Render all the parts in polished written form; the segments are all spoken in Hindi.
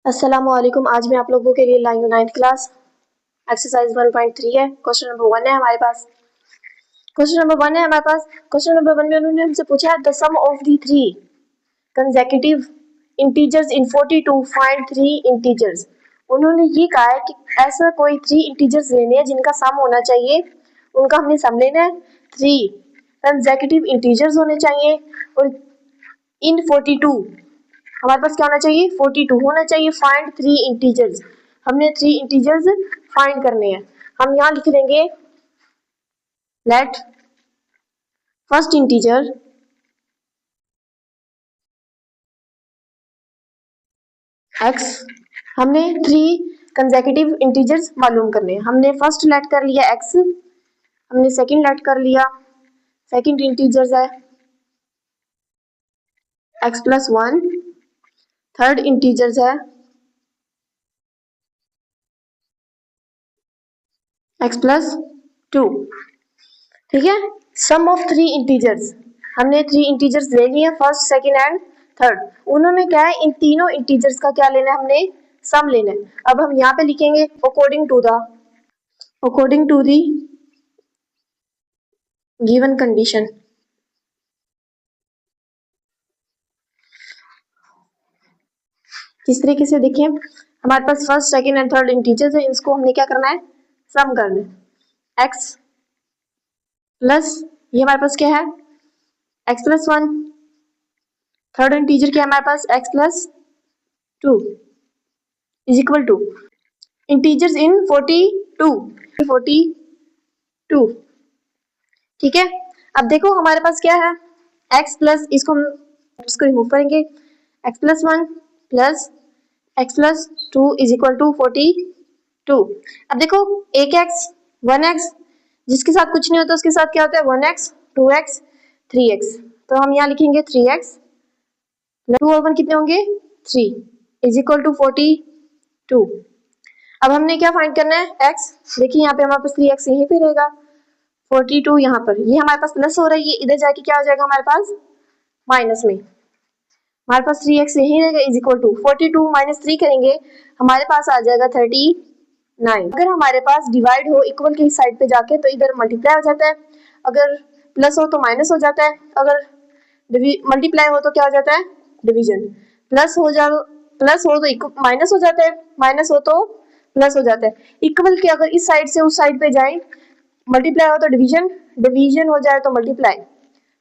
अस्सलामुअलैकुम। आज मैं आप लोगों के लिए लाई हूँ 9th क्लास एक्सरसाइज 1.3 है। क्वेश्चन नंबर 1 है हमारे पास। क्वेश्चन नंबर 1 में उन्होंने हमसे पूछा है the sum of the three consecutive integers in 42 find three integers. उन्होंने ये कहा है कि ऐसा कोई थ्री इंटीजर्स लेने हैं जिनका सम होना चाहिए, उनका हमने सम लेना है। थ्री कंसेक्यूटिव इंटीजर्स होने चाहिए और इन 42 हमारे पास क्या होना चाहिए, 42 होना चाहिए। फाइंड थ्री इंटीजर्स, हमने थ्री इंटीजर्स फाइंड करने हैं। हम यहाँ लिख देंगे लेट फर्स्ट इंटीजर x। हमने थ्री कंसेक्यूटिव इंटीजर्स मालूम करने हैं। हमने फर्स्ट लेट कर लिया x, हमने सेकंड लेट कर लिया, सेकंड इंटीजर्स है x प्लस 1, थर्ड इंटीजर्स है x प्लस 2। ठीक है, सम ऑफ थ्री इंटीजर्स, हमने थ्री इंटीजर्स ले लिए फर्स्ट सेकंड एंड थर्ड। उन्होंने क्या है, इन तीनों इंटीजर्स का क्या लेना है, हमने सम लेना है। अब हम यहाँ पे लिखेंगे according to the given condition. किस तरीके से देखिए, हमारे पास first second and third integers है, इसको हमने क्या करना है, सम करना है। x प्लस ये हमारे पास क्या है x प्लस 1, थर्ड इंटीजर क्या है हमारे पास x plus 2 is equal to integers in 42। ठीक है, अब देखो हमारे पास क्या है x प्लस, इसको हम इसको रिमूव करेंगे, x plus 1 plus x plus 2 is equal to 42। अब देखो एक x 1x जिसके साथ कुछ नहीं होता उसके साथ क्या होता है 1x 2x 3x। तो हम यहाँ लिखेंगे 3x 2 और 1 कितने होंगे 3 इज इक्वल टू 42। अब हमने क्या फाइंड करना है x। देखिए यहाँ पे हमारे पास 3x यहीं पे रहेगा, 42 यहाँ पर, ये हमारे पास प्लस हो रहा है, ये इधर जाके क्या हो जाएगा हमारे पास माइनस में। हमारे पास 3x यहीं रहेगा इज इक्वल टू 42 माइनस 3 करेंगे हमारे पास आ जाएगा 39। अगर हमारे पास डिवाइड हो इक्वल की साइड पे जाके तो इधर मल्टीप्लाई हो जाता है, अगर प्लस हो तो माइनस हो जाता है, अगर मल्टीप्लाई हो तो क्या हो जाता है डिवीजन। प्लस हो तो माइनस हो जाता है, माइनस हो तो प्लस हो जाता है। इक्वल के अगर इस साइड से उस साइड पे जाए, मल्टीप्लाई हो तो डिवीजन, डिवीजन हो जाए तो मल्टीप्लाई,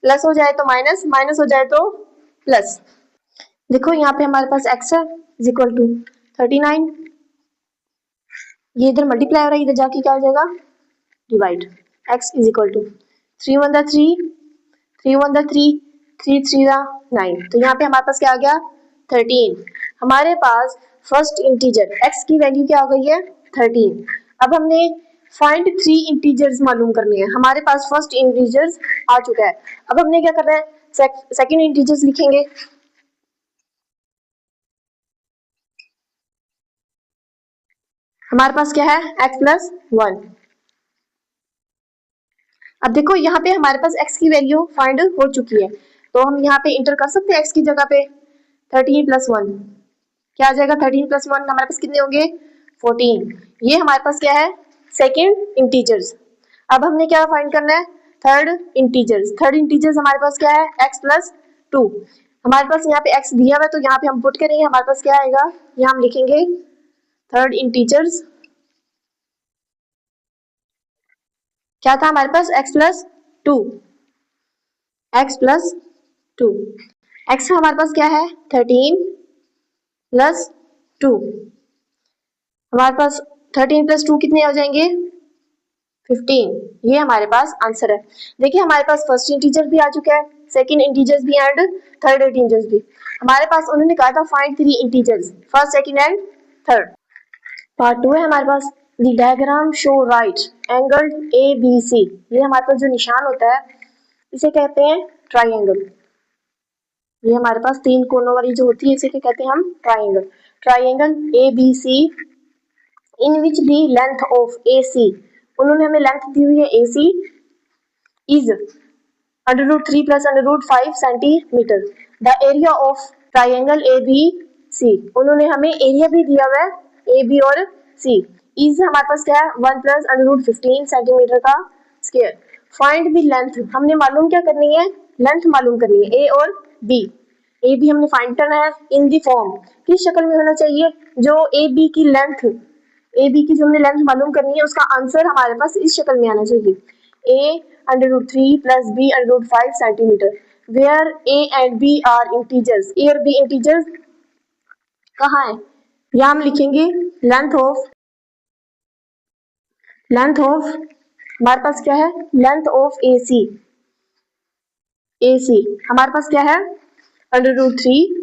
प्लस हो जाए तो माइनस, माइनस हो जाए तो प्लस। देखो यहाँ पे हमारे पास x है इज इक्वल टू 39, ये इधर मल्टीप्लाई हो रहा है, इधर जाके क्या हो जाएगा डिवाइड। x इज इक्वल टू 3 1 3 3 1 3 3 3 9। तो यहाँ पे हमारे पास क्या आ गया 13। हमारे पास फर्स्ट इंटीजर x की वैल्यू क्या हो गई है 13। अब हमने फाइंड थ्री इंटीजर्स मालूम करने हैं। हमारे पास फर्स्ट इंटीजर्स आ चुका है, अब हमने क्या करना है सेकंड इंटीजर्स लिखेंगे। हमारे पास क्या है x प्लस 1। अब देखो यहाँ पे हमारे पास x की वैल्यू फाइंड हो चुकी है, तो हम यहाँ पे इंटर कर सकते हैं x की जगह पे 13 प्लस 1 क्या आ जाएगा 13 प्लस 1 हमारे पास कितने होंगे 14। ये हमारे पास क्या है सेकंड इंटीजर्स। अब हमने क्या फाइंड करना है थर्ड इंटीजर्स। थर्ड इंटीजर्स हमारे पास क्या है x प्लस 2। हमारे पास यहाँ पे x दिया हुआ है तो यहाँ पे हम पुट करेंगे, हमारे पास क्या आएगा, यहाँ हम लिखेंगे थर्ड इंटीजर्स क्या था हमारे पास x plus 2, x plus 2, x हमारे पास क्या है 13 प्लस 2। हमारे पास 13 प्लस 2 कितने हो जाएंगे 15। ये हमारे पास आंसर है। देखिए हमारे पास फर्स्ट इंटीजर भी आ चुका है, सेकंड इंटीजर्स भी एंड थर्ड इंटीजर्स भी। हमारे पास उन्होंने कहा था find three integers first second and third. Part 2 है हमारे पास the diagram show right angle ABC। ये हमारे पास जो निशान होता है इसे कहते हैं ट्राइंगल। ये हमारे पास तीन कोनों वाली जो होती है इसे क्या कहते हैं हम triangle. Triangle ABC in which the length of AC, उन्होंने हमें लेंथ दी हुई है AC is √3 + √5 centimetre. The area of triangle ABC सी। उन्होंने हमें एरिया भी दिया हुआ है, ए बी और सी। इज हमारे पास क्या है 1 प्लस अंडर रूट 15 सेंटीमीटर का स्क्वायर। फाइंड द लेंथ, हमने मालूम क्या करनी है, लेंथ मालूम करनी है, ए और बी। ए बी हमने फाइंड करना है इन दी फॉर्म, किस शक्ल में होना चाहिए, जो ए बी की लेंथ, ए बी की जो हमने लेंथ मालूम करनी है उसका आंसर हमारे पास इस शक्ल में आना चाहिए। A under root 3 plus B under root 5 centimetre, where A and B are integers. A और बी इंटीजर्स कहाँ है, यहाँ हम लिखेंगे लेंथ ऑफ हमारे पास क्या है, लेंथ ऑफ ए सी हमारे पास क्या है under root 3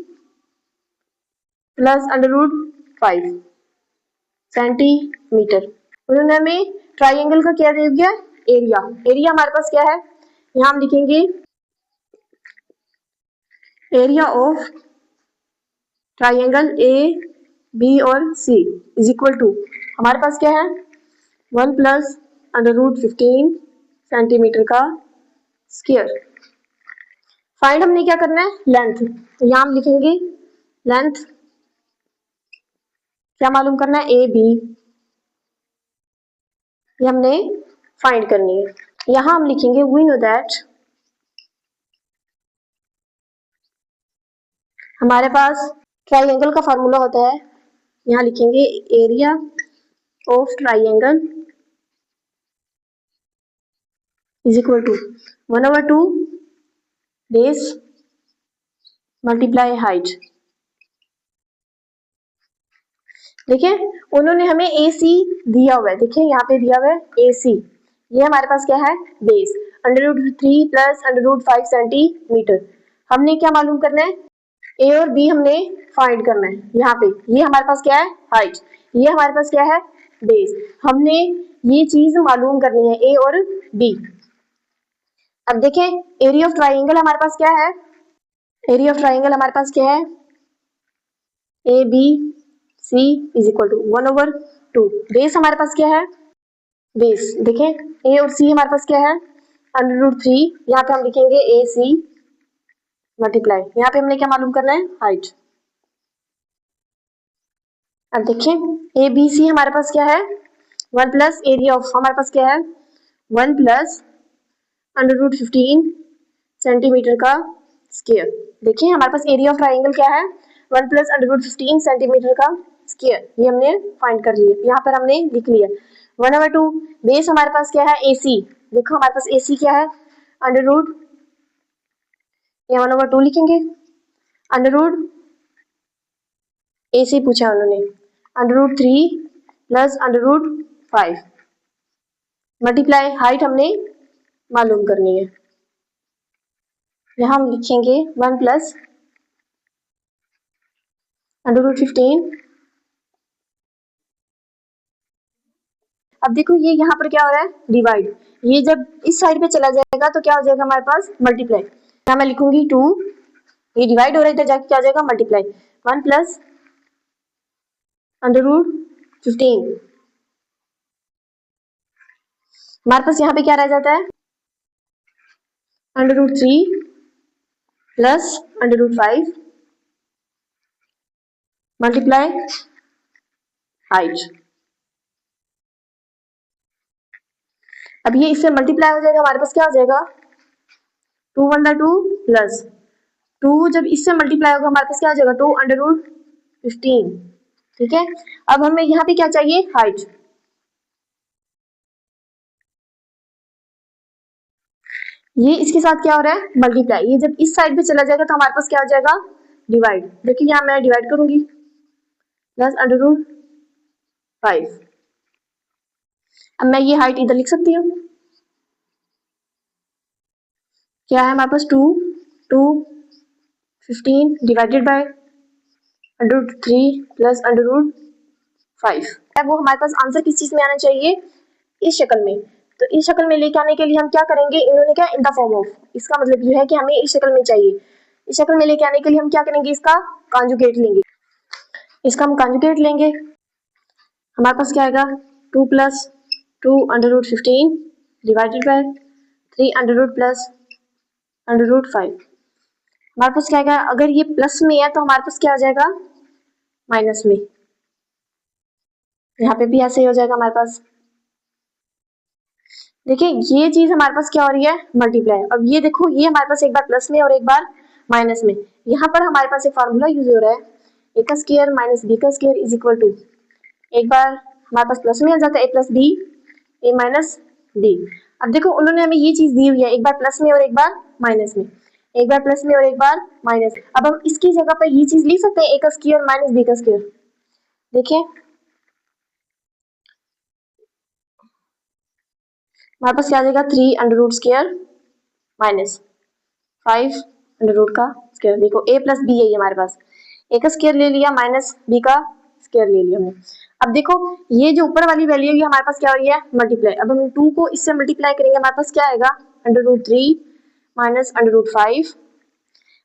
plus under root 5 centimetre. उन्होंने हमें ट्राइंगल का क्या दे दिया, एरिया। एरिया हमारे पास क्या है, यहाँ हम लिखेंगे area of triangle A B और सी इज इक्वल टू, हमारे पास क्या है 1 प्लस अंडर रूट 15 सेंटीमीटर का स्क्वायर। फाइंड हमने क्या करना है, लेंथ। तो यहाँ हम लिखेंगे लेंथ क्या मालूम करना है, ए बी, ये हमने फाइंड करनी है। यहाँ हम लिखेंगे वी नो दैट, हमारे पास ट्राइंगल का फार्मूला होता है, यहाँ लिखेंगे area of triangle is equal to 1/2 base multiply height. देखिए उन्होंने हमें ए सी दिया हुआ है, देखिए यहाँ पे दिया हुआ है ए सी, ये हमारे पास क्या है base under root 3 plus under root 5 centimetre. हमने क्या मालूम करना है, ए और बी हमने फाइंड करना है। यहाँ पे ये हमारे पास क्या है हाइट, ये हमारे पास क्या है बेस, हमने ये चीज मालूम करनी है ए और बी। अब देखें एरिया ऑफ ट्राइंगल हमारे पास क्या है, एरिया ऑफ ट्राइंगल हमारे पास क्या है A B C is equal to 1/2। Base हमारे पास क्या है, बेस देखें ए और सी हमारे पास क्या है अंडर रूट 3, यहाँ पे हम लिखेंगे ए सी मल्टीप्लाई, यहाँ पे हमने क्या मालूम करना है हाइट। अब देखिए ए बी सी हमारे पास क्या है 1 प्लस एरिया ऑफ, हमारे पास क्या है 1 प्लस अंडर रूट 15 सेंटीमीटर का स्क्वायर। देखिए हमारे पास एरिया ऑफ ट्राइंगल क्या है 1 प्लस अंडर रूट 15 सेंटीमीटर का स्क्वायर, ये हमने फाइंड कर लिया, यहाँ पर हमने लिख लिया 1/2। बेस हमारे पास क्या है ए सी, देखो हमारे पास ए सी क्या है अंडर रूट, यहाँ 1/2 लिखेंगे अंडर रूट ए सी पूछा उन्होंने under root 3 plus under root 5 multiply height हमने मालूम करनी है, यहाँ हम लिखेंगे 1 प्लस अंडर रूट 15। अब देखो ये यहाँ पर क्या हो रहा है डिवाइड, ये जब इस साइड पे चला जाएगा तो क्या हो जाएगा हमारे पास मल्टीप्लाई, यहाँ मैं लिखूंगी 2, ये डिवाइड हो रहा है इधर जाके क्या हो जाएगा मल्टीप्लाई 1 प्लस अंडर रूट 15। हमारे पास यहाँ पे क्या रह जाता है under root 3 plus under root 5 multiply height. अब ये इससे मल्टीप्लाई हो जाएगा, हमारे पास क्या हो जाएगा 2/2 प्लस 2, जब इससे मल्टीप्लाई होगा हमारे पास क्या हो जाएगा 2 अंडर रूट 15। ठीक है, अब हमें यहाँ पे क्या चाहिए हाइट, ये इसके साथ क्या हो रहा है मल्टीप्लाई, ये जब इस साइड पे चला जाएगा तो हमारे पास क्या हो जाएगा डिवाइड। देखिए यहाँ मैं डिवाइड करूंगी प्लस अंडर रूट 5। अब मैं ये हाइट इधर लिख सकती हूँ, क्या है हमारे पास 2 15 divided by under root 3 plus under root 5 है, वो हमारे पास आंसर किस चीज में आना चाहिए इस शक्ल में। तो इस शक्ल में लेके आने के लिए हम क्या करेंगे, इन्होंने क्या इन द फॉर्म ऑफ, इसका मतलब ये है कि हमें इस शक्ल में चाहिए। इस शक्ल में लेके आने के लिए हम क्या करेंगे, इसका कॉन्जुगेट लेंगे, इसका हम कॉन्जुगेट लेंगे। हमारे पास क्या आएगा 2 plus 2 under root 15 divided by 3 under root plus under root 5। हमारे पास क्या आएगा, अगर ये प्लस में है तो हमारे पास क्या आ जाएगा माइनस में, यहाँ पे भी ऐसे ही हो जाएगा हमारे पास। देखिए ये चीज हमारे पास क्या हो रही है, मल्टीप्लाई। अब ये देखो ये हमारे पास एक बार प्लस में और एक बार माइनस में। यहाँ पर हमारे पास एक फार्मूला यूज हो रहा है, ए का स्क्वायर माइनस बी का स्क्वायर इज इक्वल टू, एक बार हमारे पास प्लस में आ जाता है ए प्लस बी, ए माइनस बी। अब देखो उन्होंने हमें ये चीज दी हुई है, एक बार प्लस में और एक बार माइनस में, एक बार प्लस में और एक बार माइनस। अब हम इसकी जगह पर ये चीज लिख सकते हैं, ए का स्क्वायर माइनस बी का स्क्वायर। देखिए हमारे पास क्या आ जाएगा, 3 under root square minus 5 under root का स्क्वायर। देखो ए प्लस बी है ये हमारे पास, ए का स्क्वायर ले लिया माइनस बी का स्क्वायर ले लिया हमने। अब देखो ये जो ऊपर वाली वैल्यू है ये हमारे पास क्या हो रही है, मल्टीप्लाई। अब हम 2 को इससे मल्टीप्लाई करेंगे, हमारे पास क्या आएगा, under root 3 minus under root 5।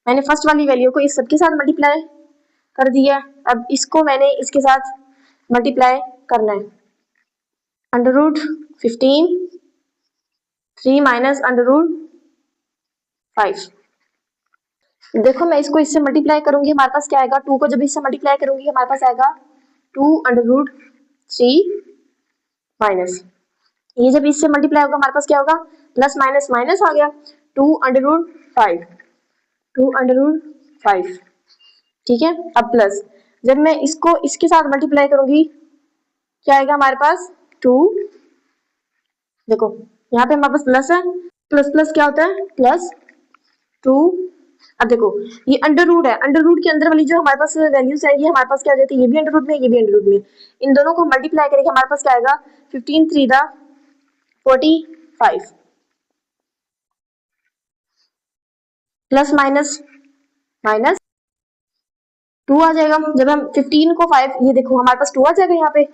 मैंने फर्स्ट वाली वैल्यू को इस सबके साथ मल्टीप्लाई कर दिया, अब इसको मैंने इसके साथ मल्टीप्लाई करना है। Under root 15 3 minus under root 5। देखो मैं इसको इससे मल्टीप्लाई करूंगी, हमारे पास क्या आएगा, 2 को जब इससे मल्टीप्लाई करूंगी हमारे पास आएगा 2 अंडर रूट 3 माइनस, ये जब इससे मल्टीप्लाई होगा हमारे पास क्या होगा, प्लस माइनस माइनस आ गया, 2 अंडर रूट 5, 2 अंडर रूट 5। ठीक है, अब प्लस जब मैं इसको इसके साथ मल्टीप्लाई करूंगी क्या आएगा हमारे पास 2, देखो यहाँ पे हमारे पास प्लस है, प्लस प्लस क्या होता है प्लस 2। अब देखो ये अंडर रूट है, अंडर रूट के अंदर वाली जो हमारे पास वैल्यूज है ये हमारे पास क्या आ जाती है, ये भी अंडर रूट में ये भी अंडर रूट में, इन दोनों को मल्टीप्लाई करेंगे हमारे पास क्या आएगा, 15 3 दा 45 प्लस माइनस माइनस 2 आ जाएगा। जब हम 15 को 5, ये देखो हमारे पास 2 आ जाएगा यहाँ पे।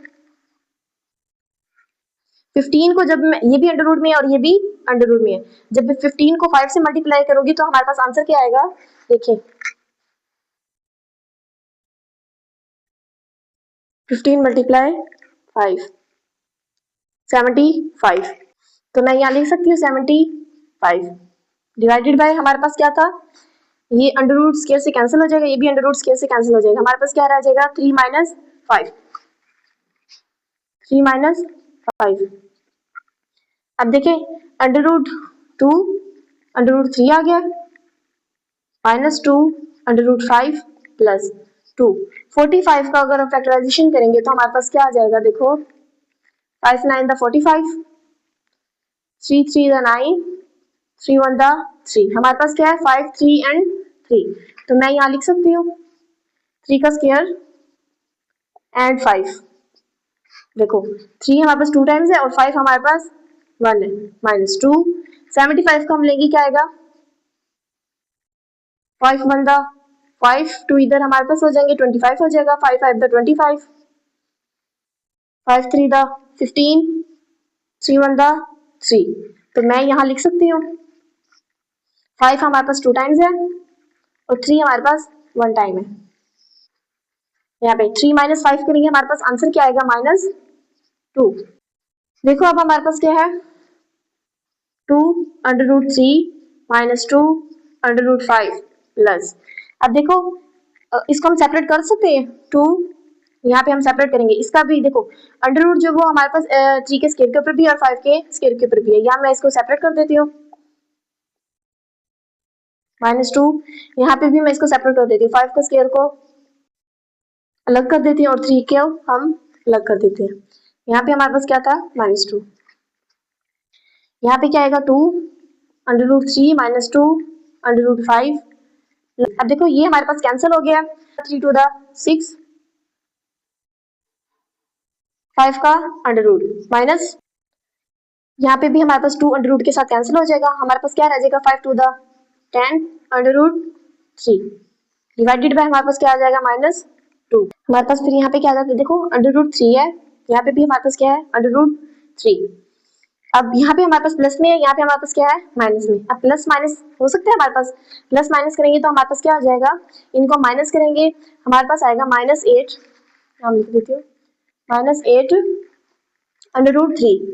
15 को जब मैं, ये भी अंडर रूट में है और ये भी अंडर रूट में है, जब मैं 15 को 5 से मल्टीप्लाई करूंगी तो हमारे पास आंसर क्या आएगा, देखिए 15 मल्टीप्लाई 5 75। तो मैं यहाँ लिख सकती हूँ 75 डिवाइडेड बाय, हमारे पास क्या था, ये अंडर रूट स्क्वायर से कैंसिल हो जाएगा, ये भी अंडर रूट स्क्वायर से कैंसिल हो जाएगा, हमारे पास क्या रह जाएगा 3 माइनस 5, 3 माइनस 5। अब देखिए अंडर रूट 2 अंडर रूट 3 आ गया, माइनस 2 अंडर रूट 5 प्लस 2। 45 का अगर हम फैक्टराइजेशन करेंगे तो हमारे पास क्या आ जाएगा, देखो 5 9 द 45, 3 3 द 9, 3 1 द 3, हमारे पास क्या है 5 3 एंड 3। तो मैं यहाँ लिख सकती हूँ 3 का स्क्वायर एंड 5। देखो 3 हमारे पास 2 टाइम्स है और 5 हमारे पास 1 है, माइनस 2। 75 का हम लेंगे क्या आएगा, 5 1 द 5, 2 इधर हमारे पास हो जाएंगे 25 हो जाएगा, 5 5 द 25, 5 3 द 15, 3 1 द 3। तो मैं यहाँ लिख सकती हूँ 5 हमारे पास 2 टाइम्स है और 3 हमारे पास 1 टाइम है। यहाँ पे 3 माइनस 5 करेंगे हमारे पास आंसर क्या आएगा, माइनस 2। देखो अब हमारे पास क्या है 2 under root 3 minus 2 under root 5 plus, अब देखो इसको हम सेपरेट कर सकते हैं, 2 यहाँ पे हम सेपरेट करेंगे, इसका भी देखो अंडर रूट जो वो हमारे पास 3 के स्क्वायर के ऊपर भी और 5 के स्क्वायर के ऊपर भी है, यहाँ मैं इसको सेपरेट कर देती हूँ, माइनस 2, यहाँ पे भी मैं इसको सेपरेट कर देती हूँ, 5 का स्क्वायर को अलग कर देती हूँ और 3 को हम अलग कर देते हैं। यहाँ पे हमारे पास क्या था, माइनस 2, यहाँ पे क्या आएगा 2 under root 3 minus 2 under root 5। अब देखो ये हमारे पास कैंसिल हो गया, 3 टू द 6, 5 का अंडर रूट माइनस, यहाँ पे भी हमारे पास 2 अंडर रूट के साथ कैंसिल हो जाएगा, हमारे पास क्या रह जाएगा 5 to the 10 under root 3 divided by हमारे पास क्या आ जाएगा, माइनस 2। हमारे पास फिर यहाँ पे क्या आ जाता है, देखो अंडर रूट 3 है, यहाँ पे भी हमारे पास क्या है अंडर रूट 3। अब यहाँ पे हमारे पास प्लस में है, यहाँ पे हमारे पास क्या है माइनस में। अब प्लस माइनस हो सकता है हमारे पास, प्लस माइनस करेंगे तो हमारे पास क्या आ जाएगा, इनको माइनस करेंगे हमारे पास आएगा माइनस 8, हम लिख देती हूँ माइनस 8 अंडर रूट 3।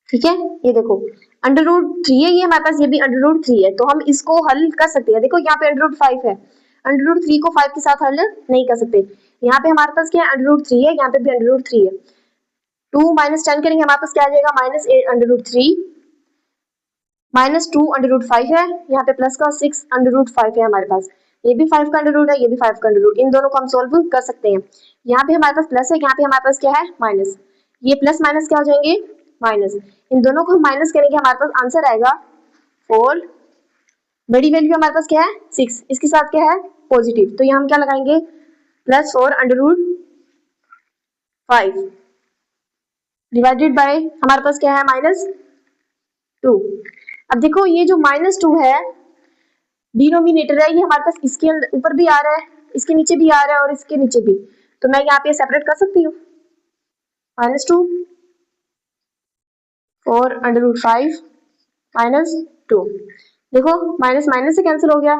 ठीक है, ये देखो अंडर रूट 3 है ये हमारे पास, ये भी अंडर रूट 3 है, तो हम इसको हल कर सकते हैं। देखो यहाँ पे अंडर रूट 5 है, √3 को 5 के साथ हल नहीं कर सकते। यहाँ पे हमारे पास क्या है, √3 है, यहाँ पे भी √3 है। 2 - 10 करेंगे हमारे पास क्या आ जाएगा, -8√3 -2 √5 है, यहाँ पे प्लस का 6 √5 है हमारे पास। ये भी 5 का अंडर रूट है, ये भी 5 का अंडर रूट, इन दोनों को हम सोल्व कर सकते हैं। यहाँ पे हमारे पास प्लस है, यहाँ पे हमारे पास क्या है, माइनस। ये प्लस माइनस क्या हो जाएंगे, माइनस। इन दोनों को हम माइनस करेंगे, हमारे पास आंसर आएगा 4। बड़ी वैल्यू हमारे पास क्या है, 6, इसके साथ क्या है, पॉजिटिव, तो यहाँ हम क्या लगाएंगे, +4 √5 डिवाइडेड बाय हमारे पास क्या है, -2। अब देखो ये जो -2 है डिनोमिनेटर है, ये हमारे पास इसके ऊपर भी आ रहा है, इसके नीचे भी आ रहा है और इसके नीचे भी, तो मैं यहाँ पे सेपरेट कर सकती हूँ। -2 4 √5 -2, देखो माइनस माइनस से कैंसिल हो गया,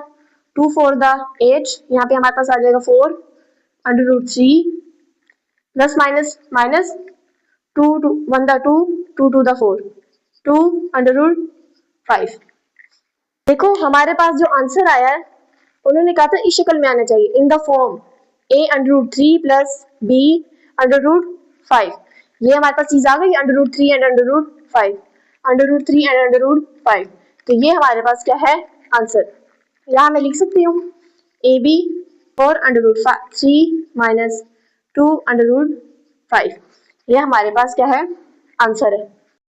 2 4 द 8, यहाँ पे हमारे पास आ जाएगा 4 √3 plus minus minus 2 1 the 2 2 2 the 4 2 √5। देखो हमारे पास जो आंसर आया है उन्होंने कहा था इस शक्ल में आना चाहिए, in the form a√3 plus b√5। ये हमारे पास चीज आ गई, √3 एंड √5, √3 एंड √5, तो ये हमारे पास क्या है, आंसर। यहाँ मैं लिख सकती हूँ ab 4 √3 - 2 √5, ये हमारे पास क्या है, आंसर है।